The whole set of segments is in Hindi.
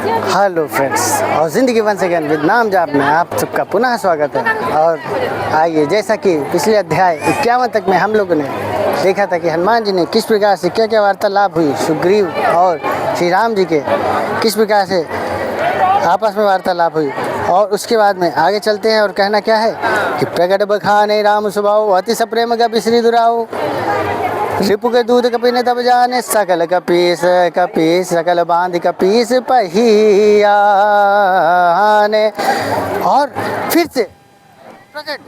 हेलो फ्रेंड्स, और ज़िंदगी वंस अगेन विद नाम जाप में आप सबका पुनः स्वागत है। और आइए, जैसा कि पिछले अध्याय 51 तक में हम लोगों ने देखा था कि हनुमान जी ने किस प्रकार से क्या क्या वार्तालाप हुई सुग्रीव और श्री राम जी के, किस प्रकार से आपस में वार्तालाप हुई। और उसके बाद में आगे चलते हैं और कहना क्या है कि प्रगट बखाने राम स्वभाव अति सप्रेम कपि श्री दुराऊ, रिपु के दूध कपि तब जाने सकल कपीस कपीस सकल बांध कपीस पहियाने। और फिर से प्रकट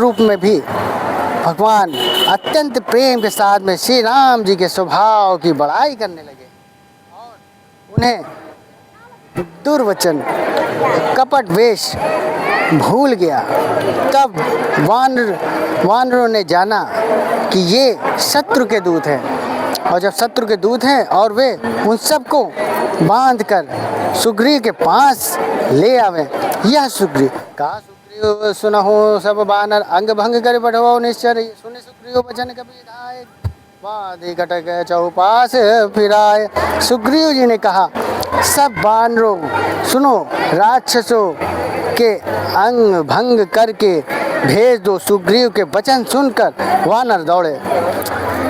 रूप में भी भगवान अत्यंत प्रेम के साथ में श्री राम जी के स्वभाव की बड़ाई करने लगे और उन्हें दुर्वचन कपट वेश भूल गया। तब वानरों ने जाना कि ये शत्रु के दूत हैं, और जब शत्रु के दूत हैं और वे उन सबको बांधकर सुग्रीव के पास ले आवे। यह सुग्रीव कहा, सुग्रीव सुनहु सब बानर अंग भंग कर बढ़ो निश्चर, सुने सुग्रीव वचन कपि धाय बांधि कटक चौपास फिराए। सुग्रीव जी ने कहा, सब बानरों सुनो, राक्षसों के अंग भंग करके भेज दो। सुग्रीव के वचन सुनकर वानर दौड़े,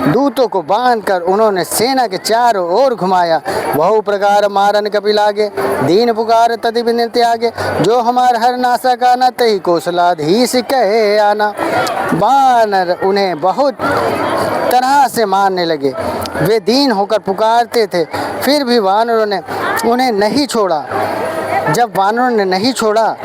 दूतों को बांधकर उन्होंने सेना के चारों ओर घुमाया। बहु प्रकार मारन कपि लागे, दीन पुकार तदि विनती आगे, जो हमार हर नासा का न तही कौशलाधीश कहे आना। बानर उन्हें बहुत तरह से मारने लगे, वे दीन होकर पुकारते थे, फिर भी वानरों ने उन्हें नहीं छोड़ा। जब वानरों ने नहीं छोड़ा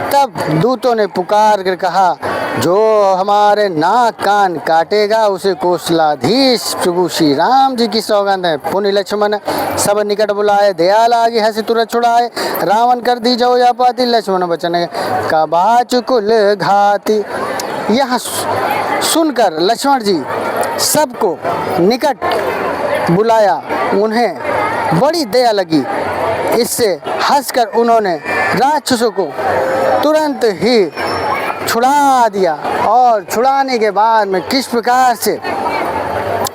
तब दूतों ने पुकार कर कहा, जो हमारे नाक कान काटेगा उसे कौशलाधीश प्रभु श्री राम जी की सौगंध है। पुनि लक्ष्मण सब निकट बुलाए, दया लागे हंसी तुरंत छुड़ाए। रावण कर दी जो या पाती, लक्ष्मण वचन का बाच कुल घाती। यह सुनकर लक्ष्मण जी सबको निकट बुलाया, उन्हें बड़ी दया लगी। इससे हंसकर उन्होंने राक्षसों को तुरंत ही छुड़ा दिया। और छुड़ाने के बाद में किस प्रकार से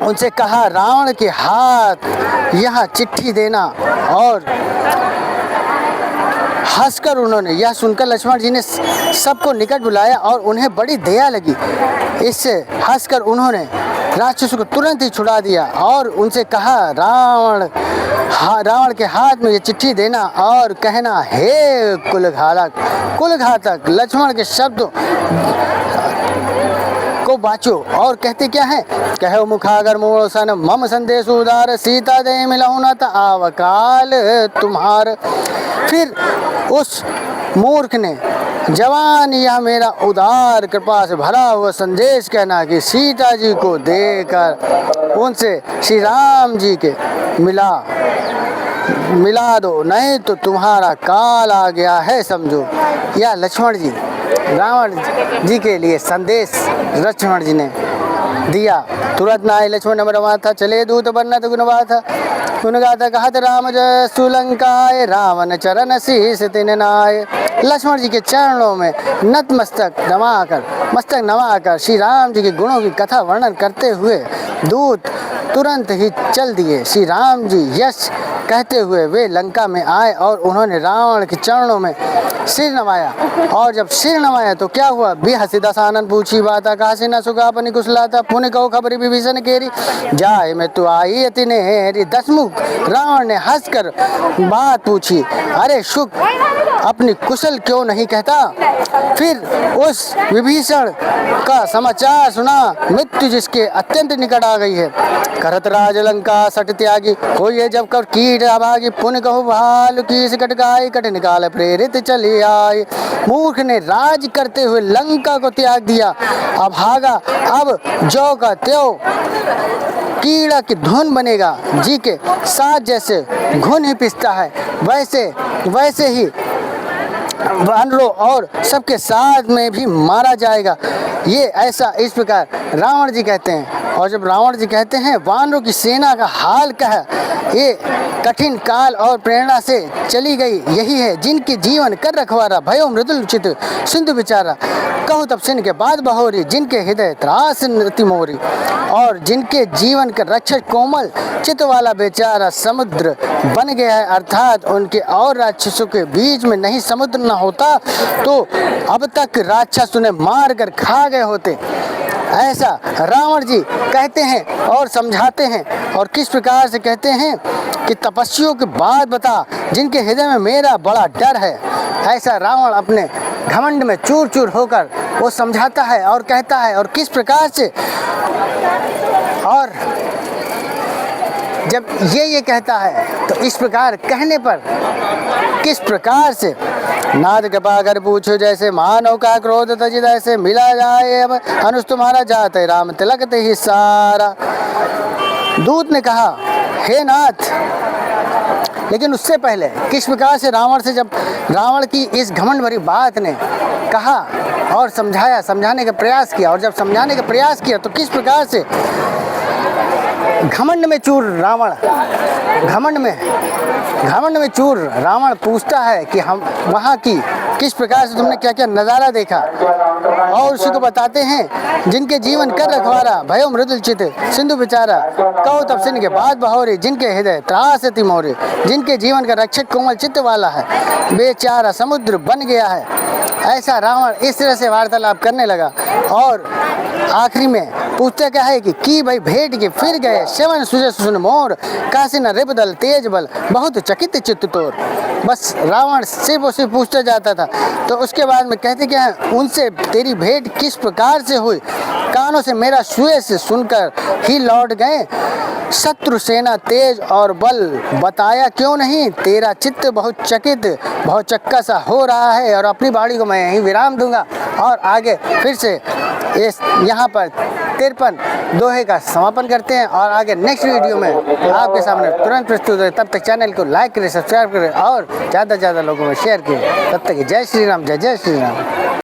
उनसे कहा, रावण के हाथ यह चिट्ठी देना। और हंसकर उन्होंने, यह सुनकर लक्ष्मण जी ने सबको निकट बुलाया और उन्हें बड़ी दया लगी। इससे हंसकर उन्होंने राक्षसों को तुरंत ही छुड़ा दिया और उनसे कहा, रावण के हाथ में ये चिट्ठी देना और कहना, हे कुलघातक लक्ष्मण के शब्दों को बाचो। और कहते क्या है, कहो मुखागर मोसन मम संदेश उदार, सीता दे मिलहु न त आवकाल तुम्हार। फिर उस मूर्ख ने, जवान यह मेरा उदार कृपा से भरा हुआ संदेश कहना कि सीता जी को देकर उनसे श्री राम जी के मिला दो, नहीं तो तुम्हारा काल आ गया है समझो। यह लक्ष्मण जी रावण जी के लिए संदेश लक्ष्मण जी ने दिया। तुरंत नाय लक्ष्मण रवा था, चले दूत बन्नत गुणवा था, गुणगाथा कहत राम जय सुलंकाय, रावण चरण शीस तिन नाय। लक्ष्मण जी के चरणों में मस्तक नवाकर श्री राम जी के गुणों की कथा वर्णन करते हुए दूत तुरंत ही चल दिए। श्री राम जी यश कहते हुए वे लंका में आए और उन्होंने रावण के चरणों में सिर नवाया। और जब सिर नवाया तो क्या हुआ, बिहसी दसानन पूछी बाता, कहा से न सुखा अपनी कुशलाता, पुण्य कहो खबरी विभीषण केरी, जाए मैं तू आई अति नेरी। दसमुख रावण ने हंसकर बात पूछी, अरे शुक अपनी कुशल क्यों नहीं कहता। फिर उस विभीषण का समाचार सुना, मृत्यु जिसके अत्यंत निकट आ गई है। करत राज लंका सट त्यागी, कोई जब कर कीट अभागी, पुण्य कहो भालु की कट गाय, कठिन काल प्रेरित चली आए। मूर्ख ने राज करते हुए लंका को त्याग दिया, अभागा अब जो का त्यों कीड़ा की धुन बनेगा। जी के साथ जैसे घुन ही पिसता है, वैसे ही वानरों और सबके साथ में भी मारा जाएगा। ये ऐसा इस प्रकार रावण जी कहते हैं। और जब रावण जी कहते हैं वानरों की सेना का हाल क्या है, ये कठिन काल और प्रेरणा से चली गई, यही है जिनके जीवन कर रखवारा, भयो मृदुल चित सिंधु विचारा, कहूँ तब सिन के बाद बहोरी, जिनके हृदय त्रास अति मोरी, और जिनके जीवन का रक्षक कोमल चित्त वाला बेचारा समुद्र बन गया है। अर्थात उनके और राक्षसों के बीच में नहीं समुद्र न होता तो अब तक राक्षस उन्हें मार कर खा गए होते। ऐसा रावण जी कहते हैं और समझाते हैं। और किस प्रकार से कहते हैं कि तपस्वियों की बात बता, जिनके हृदय में मेरा बड़ा डर है। ऐसा रावण अपने घमंड में चूर चूर होकर वो समझाता है और कहता है। और किस प्रकार से, और जब ये कहता है तो इस प्रकार कहने पर किस प्रकार से, नाद कृपा कर पूछो जैसे, मानव का क्रोध तजिद ऐसे, मिला जाए अब अनुज तुम्हारा जाते राम तिलक ते ही सारा। दूत ने कहा, हे नाथ, लेकिन उससे पहले किस प्रकार से रावण से, जब रावण की इस घमंड भरी बात ने कहा और समझाया, समझाने का प्रयास किया, और जब समझाने का प्रयास किया तो किस प्रकार से घमंड में चूर रावण, घमंड में चूर रावण पूछता है कि हम वहाँ की किस प्रकार से तुमने क्या क्या नज़ारा देखा। और उसी को बताते हैं, जिनके जीवन कर रखवारा भयो मृदुल चित सिंधु बेचारा, कहो तब सिन के बाद बहोरी, जिनके हृदय त्रास अति मोरी, जिनके जीवन का रक्षक कोमल चित्त वाला है, बेचारा समुद्र बन गया है। ऐसा रावण इस तरह से वार्तालाप करने लगा। और आखिरी में पूछते क्या है कि भाई भेंट के फिर गए श्रवण सुजय सुन मोर, काशी न रिप दल तेज बल बहुत चकित चित्त तोर। बस रावण सिर्फ उसे पूछता जाता था। तो उसके बाद में कहते क्या है, उनसे तेरी भेंट किस प्रकार से हुई, कानों से मेरा सुए से सुनकर ही लौट गए। शत्रु सेना तेज और बल बताया क्यों नहीं, तेरा चित्त बहुत चकित बहुत चक्का सा हो रहा है। और अपनी बाड़ी को मैं यहीं विराम दूंगा और आगे फिर से इस यहाँ पर 53 दोहे का समापन करते हैं और आगे नेक्स्ट वीडियो में आपके सामने तुरंत प्रस्तुत है। तब तक चैनल को लाइक करें, सब्सक्राइब करें और ज़्यादा से ज़्यादा लोगों में शेयर करें। तब तक जय श्री राम, जय जय श्री राम।